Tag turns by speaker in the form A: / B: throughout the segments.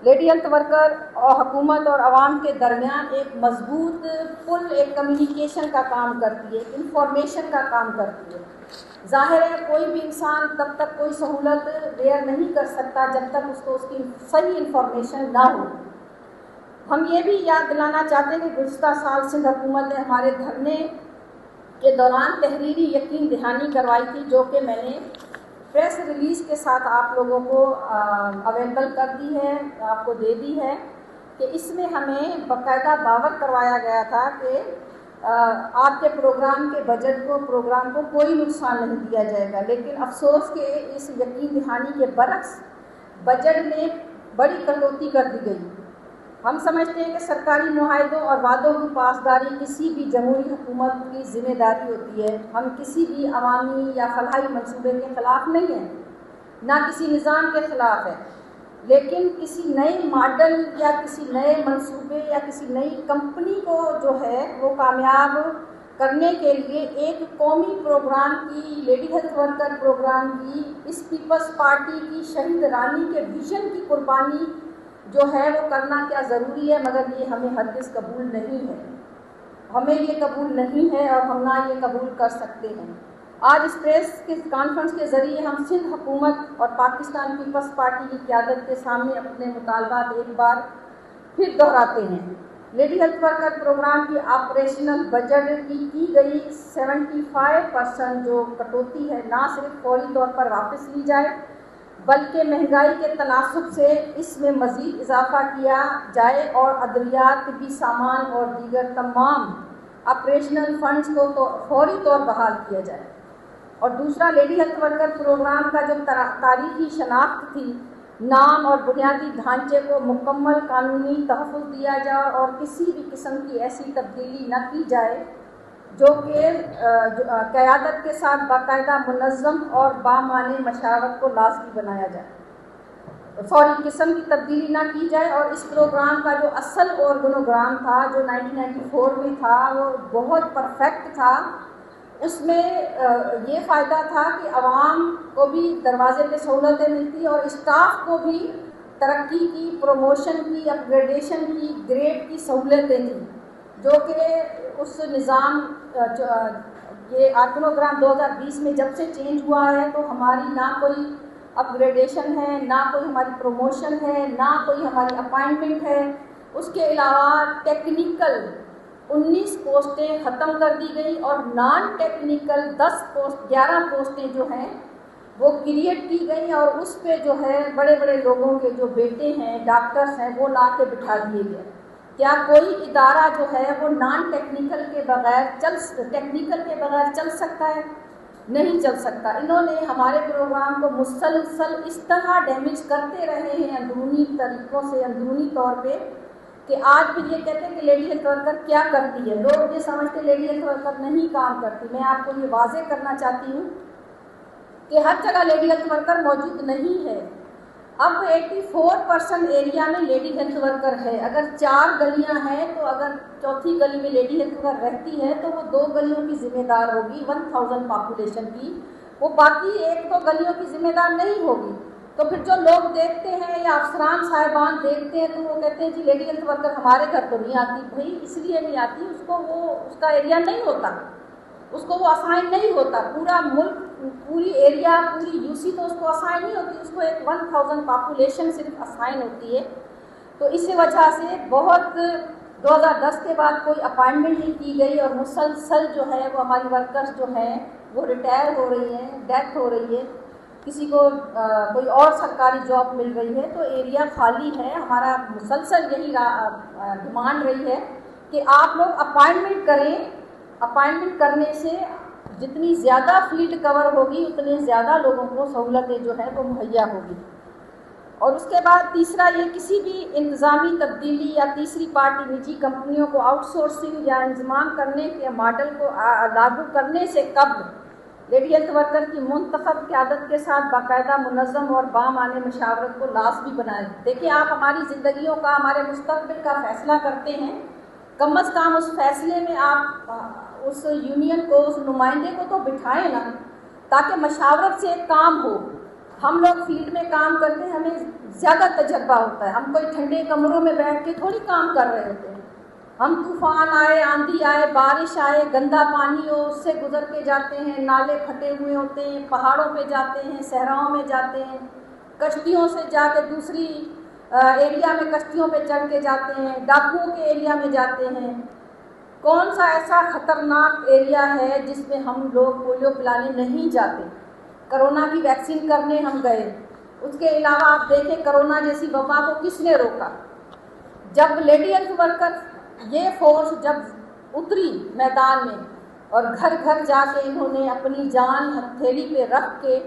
A: Lady health worker اور حکومت اور عوام کے درمیان ایک مضبوط پل، ایک کمیونیکیشن کا کام کرتی ہے، ایک انفارمیشن کا کام کرتی ہے۔ ظاہر ہے کوئی بھی انسان تب تک کوئی سہولت ویئر نہیں کر سکتا جب تک اس کو اس کی صحیح انفارمیشن نہ ہو۔ ہم یہ بھی یاد دلانا چاہتے ہیں کہ گزشتہ سال سندھ حکومت نے ہمارے دھرنے کے دوران تحریری یقین دہانی کروائی تھی، جو کہ میں نے پریس ریلیز کے ساتھ آپ لوگوں کو اویلیبل کر دی ہے، آپ کو دے دی ہے، کہ اس میں ہمیں باقاعدہ باور کروایا گیا تھا کہ آپ کے پروگرام کے بجٹ کو، پروگرام کو کوئی نقصان نہیں دیا جائے گا۔ لیکن افسوس کہ اس یقین دہانی کے برعکس بجٹ میں بڑی کٹوتی کر دی گئی۔ ہم سمجھتے ہیں کہ سرکاری معاہدوں اور وعدوں کی پاسداری کسی بھی جمہوری حکومت کی ذمہ داری ہوتی ہے۔ ہم کسی بھی عوامی یا فلاحی منصوبے کے خلاف نہیں ہیں، نہ کسی نظام کے خلاف ہے، لیکن کسی نئے ماڈل یا کسی نئے منصوبے یا کسی نئی کمپنی کو جو ہے وہ کامیاب کرنے کے لیے ایک قومی پروگرام کی، لیڈی ہیلتھ ورکر پروگرام کی، اس پیپلز پارٹی کی شہید رانی کے ویژن کی قربانی جو ہے وہ کرنا کیا ضروری ہے، مگر یہ ہمیں ہرگز قبول نہیں ہے۔ ہمیں یہ قبول نہیں ہے اور ہم نہ یہ قبول کر سکتے ہیں۔ آج اس پریس کے کانفرنس کے ذریعے ہم سندھ حکومت اور پاکستان پیپلز پارٹی کی قیادت کے سامنے اپنے مطالبات ایک بار پھر دہراتے ہیں۔ لیڈی ہیلتھ ورکر پروگرام کی آپریشنل بجٹ کی گئی 75% جو کٹوتی ہے، نہ صرف فوری طور پر واپس لی جائے، بلکہ مہنگائی کے تناسب سے اس میں مزید اضافہ کیا جائے اور ادویات، طبی سامان اور دیگر تمام آپریشنل فنڈز کو تو فوری طور بحال کیا جائے۔ اور دوسرا، لیڈی ہیلتھ ورکر پروگرام کا جو تاریخی شناخت تھی، نام اور بنیادی ڈھانچے کو مکمل قانونی تحفظ دیا جائے اور کسی بھی قسم کی ایسی تبدیلی نہ کی جائے جو کہ قیادت کے ساتھ باقاعدہ منظم اور بامعنی مشاورت کو لازمی بنایا جائے، فوری قسم کی تبدیلی نہ کی جائے۔ اور اس پروگرام کا جو اصل آرگنوگرام تھا جو 1994 میں تھا وہ بہت پرفیکٹ تھا۔ اس میں یہ فائدہ تھا کہ عوام کو بھی دروازے پہ سہولتیں ملتی اور اسٹاف کو بھی ترقی کی، پروموشن کی، اپ گریڈیشن کی، گریڈ کی سہولتیں تھیں، جو کہ اس نظام یہ آرگنوگرام 2020 میں جب سے چینج ہوا ہے تو ہماری نہ کوئی اپ گریڈیشن ہے، نہ کوئی ہماری پروموشن ہے، نہ کوئی ہماری اپائنٹمنٹ ہے۔ اس کے علاوہ ٹیکنیکل 19 پوسٹیں ختم کر دی گئی اور نان ٹیکنیکل 11 پوسٹیں جو ہیں وہ کریٹ کی گئی، اور اس پہ جو ہے بڑے بڑے لوگوں کے جو بیٹے ہیں، ڈاکٹرز ہیں، وہ لا کے بٹھا دیے گئے۔ کیا کوئی ادارہ جو ہے وہ نان ٹیکنیکل کے بغیر ٹیکنیکل کے بغیر چل سکتا ہے؟ نہیں چل سکتا۔ انہوں نے ہمارے پروگرام کو مسلسل اس طرح ڈیمیج کرتے رہے ہیں اندرونی طریقوں سے، اندرونی طور پہ، کہ آج بھی یہ کہتے ہیں کہ لیڈی ہیلتھ ورکر کیا کرتی ہے۔ لوگ یہ سمجھتے لیڈی ہیلتھ ورکر نہیں کام کرتی۔ میں آپ کو یہ واضح کرنا چاہتی ہوں کہ ہر جگہ لیڈی ہیلتھ ورکر موجود نہیں ہے۔ اب 84% ایریا میں لیڈی ہیلتھ ورکر ہے۔ اگر 4 گلیاں ہیں تو اگر چوتھی گلی میں لیڈی ہیلتھ ورکر رہتی ہے تو وہ 2 گلیوں کی ذمہ دار ہوگی 1000 پاپولیشن کی، وہ باقی 1-2 گلیوں کی ذمہ دار نہیں ہوگی۔ تو پھر جو لوگ دیکھتے ہیں یا افسران صاحبان دیکھتے ہیں تو وہ کہتے ہیں جی لیڈی ہیلتھ ورکر ہمارے گھر تو نہیں آتی۔ بھائی اس لیے نہیں آتی، اس کا ایریا نہیں ہوتا، اس کو وہ اسائن نہیں ہوتا۔ پورا ملک، پوری ایریا، پوری UC تو اس کو اسائن نہیں ہوتی، اس کو ایک 1000 پاپولیشن صرف اسائن ہوتی ہے۔ تو اس وجہ سے بہت 2010 کے بعد کوئی اپائنٹمنٹ نہیں کی گئی اور مسلسل جو ہے وہ ہماری ورکرز جو ہیں وہ ریٹائر ہو رہی ہیں، ڈیتھ ہو رہی ہے، کسی کو کوئی اور سرکاری جاب مل رہی ہے تو ایریا خالی ہے۔ ہمارا مسلسل یہی ڈیمانڈ رہی ہے کہ آپ لوگ اپائنٹمنٹ کریں۔ اپائنٹمنٹ کرنے سے جتنی زیادہ فیلڈ کور ہوگی اتنے زیادہ لوگوں کو سہولتیں جو ہے وہ مہیا ہوگی۔ اور اس کے بعد تیسرا، یہ کسی بھی انتظامی تبدیلی یا تیسری پارٹی نجی کمپنیوں کو آؤٹ سورسنگ یا انضمام کرنے کے ماڈل کو لاگو کرنے سے قبل لیڈی ہیلتھ ورکر کی منتخب قیادت کے ساتھ باقاعدہ منظم اور بامعنی مشاورت کو لازمی بنائیں۔ دیکھیں، آپ ہماری زندگیوں کا، ہمارے مستقبل کا فیصلہ کرتے ہیں، کم از کم اس فیصلے میں آپ اس یونین کو، اس نمائندے کو تو بٹھائیں نا، تاکہ مشاورت سے کام ہو۔ ہم لوگ فیلڈ میں کام کرتے ہیں، ہمیں زیادہ تجربہ ہوتا ہے، ہم کوئی ٹھنڈے کمروں میں بیٹھ کے تھوڑی کام کر رہے ہوتے ہیں. ہم طوفان آئے، آندھی آئے، بارش آئے، گندا پانی ہو، اس سے گزر کے جاتے ہیں، نالے پھٹے ہوئے ہوتے ہیں، پہاڑوں پہ جاتے ہیں، صحراؤں میں جاتے ہیں، کشتیوں سے جا کے دوسری ایریا میں کشتیوں پہ چڑھ کے جاتے ہیں، ڈاکوؤں کے ایریا میں جاتے ہیں. کون سا ایسا خطرناک ایریا ہے جس میں ہم لوگ پولیو پلانے نہیں جاتے؟ کرونا کی ویکسین کرنے ہم گئے. اس کے علاوہ آپ دیکھیں کرونا جیسی وبا کو کس نے روکا؟ جب لیڈی ہیلتھ ورکر یہ فورس جب اتری میدان میں اور گھر گھر جا کے انہوں نے اپنی جان ہتھیلی پہ رکھ کے،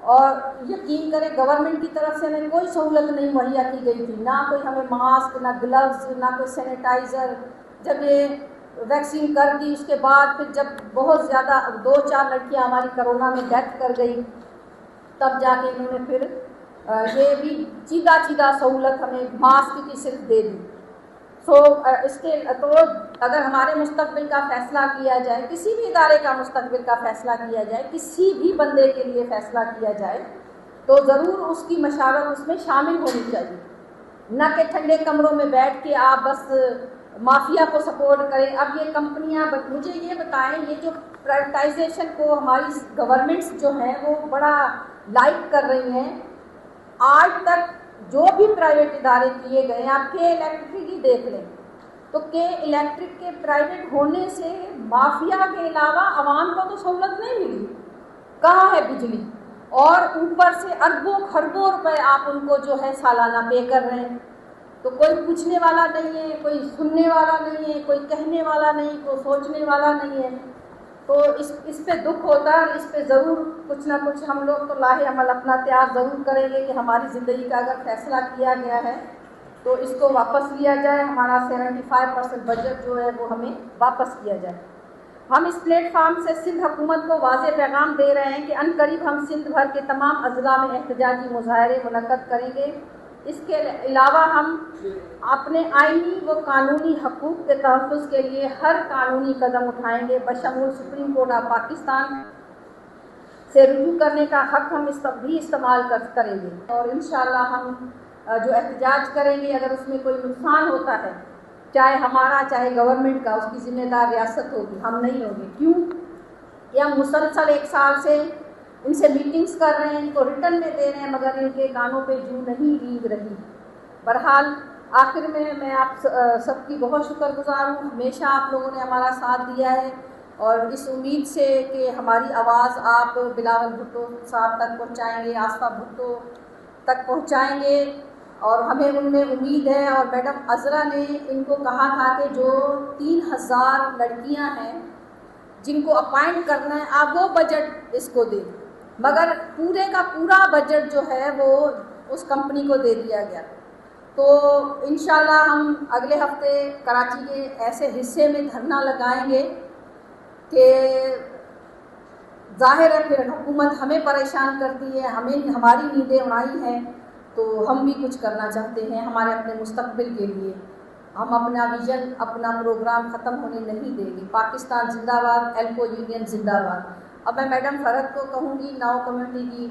A: اور یقین کریں گورنمنٹ کی طرف سے ہمیں کوئی سہولت نہیں مہیا کی گئی تھی، نہ کوئی ہمیں ماسک، نہ گلوز، نہ کوئی سینیٹائزر. جب یہ ویکسین کر دی اس کے بعد پھر جب بہت زیادہ 2-4 لڑکیاں ہماری کرونا میں ڈیتھ کر گئی، تب جا کے انہوں نے پھر یہ بھی چیدہ سہولت ہمیں ماسک کی صرف دے دی. اس کے تو اگر ہمارے مستقبل کا فیصلہ کیا جائے، کسی بھی ادارے کا مستقبل کا فیصلہ کیا جائے، کسی بھی بندے کے لیے فیصلہ کیا جائے، تو ضرور اس کی مشاورت اس میں شامل ہونی چاہیے، نہ کہ ٹھنڈے کمروں میں بیٹھ کے آپ بس مافیا کو سپورٹ کریں. اب یہ کمپنیاں، مجھے یہ بتائیں، یہ جو پرائیویٹائزیشن کو ہماری گورنمنٹس جو ہیں وہ بڑا لائک کر رہی ہیں، آج تک جو بھی پرائیویٹ ادارے کیے گئے ہیں، آپ کے الیکٹرک ہی دیکھ لیں تو کہ الیکٹرک کے پرائیویٹ ہونے سے مافیا کے علاوہ عوام کو تو سہولت نہیں ملی. کہاں ہے بجلی؟ اور اوپر سے اربوں خربوں روپے آپ ان کو جو ہے سالانہ پے کر رہے ہیں. تو کوئی پوچھنے والا نہیں ہے، کوئی سننے والا نہیں ہے، کوئی کہنے والا نہیں، کوئی سوچنے والا نہیں ہے. تو اس پہ دکھ ہوتا ہے. اس پہ ضرور کچھ نہ کچھ ہم لوگ تو لاہے عمل اپنا تیار ضرور کریں گے کہ ہماری زندگی کا اگر فیصلہ کیا گیا ہے تو اس کو واپس لیا جائے. ہمارا 75% بجٹ جو ہے وہ ہمیں واپس کیا جائے. ہم اس پلیٹ فارم سے سندھ حکومت کو واضح پیغام دے رہے ہیں کہ عنقریب ہم سندھ بھر کے تمام اضلاع میں احتجاجی مظاہرے منعقد کریں گے. اس کے علاوہ ہم اپنے آئینی و قانونی حقوق کے تحفظ کے لیے ہر قانونی قدم اٹھائیں گے، بشمول سپریم کورٹ آف پاکستان سے رجوع کرنے کا حق ہم بھی استعمال کریں گے. اور انشاءاللہ ہم جو احتجاج کریں گے، اگر اس میں کوئی نقصان ہوتا ہے، چاہے ہمارا چاہے گورنمنٹ کا، اس کی ذمہ دار ریاست ہوگی، ہم نہیں ہوں گے. کیوں کہ ہم مسلسل 1 سال سے ان سے میٹنگز کر رہے ہیں، ان کو ریٹرن میں دے رہے ہیں، مگر ان کے کانوں پہ جوں نہیں رینگ رہی. بہرحال آخر میں آپ سب کی بہت شکر گزار ہوں. ہمیشہ آپ لوگوں نے ہمارا ساتھ دیا ہے، اور اس امید سے کہ ہماری آواز آپ بلاول بھٹو صاحب تک پہنچائیں گے، آصفہ بھٹو تک پہنچائیں گے، اور ہمیں ان میں امید ہے. اور میڈم عذرا نے ان کو کہا تھا کہ جو 3000 لڑکیاں ہیں جن کو اپائنٹ کرنا ہے، آپ وہ بجٹ اس کو دیں، مگر پورے کا پورا بجٹ جو ہے وہ اس کمپنی کو دے دیا گیا. تو انشاءاللہ ہم اگلے ہفتے کراچی کے ایسے حصے میں دھرنا لگائیں گے کہ ظاہر ہے پھر حکومت ہمیں پریشان کرتی ہے، ہماری نیندیں اڑائی ہیں، تو ہم بھی کچھ کرنا چاہتے ہیں ہمارے اپنے مستقبل کے لیے. ہم اپنا ویژن، اپنا پروگرام ختم ہونے نہیں دیں گے. پاکستان زندہ باد، ایلکو یونین زندہ باد. اب میں میڈم فرحت کو کہوں گی ناؤ کمیونٹی کی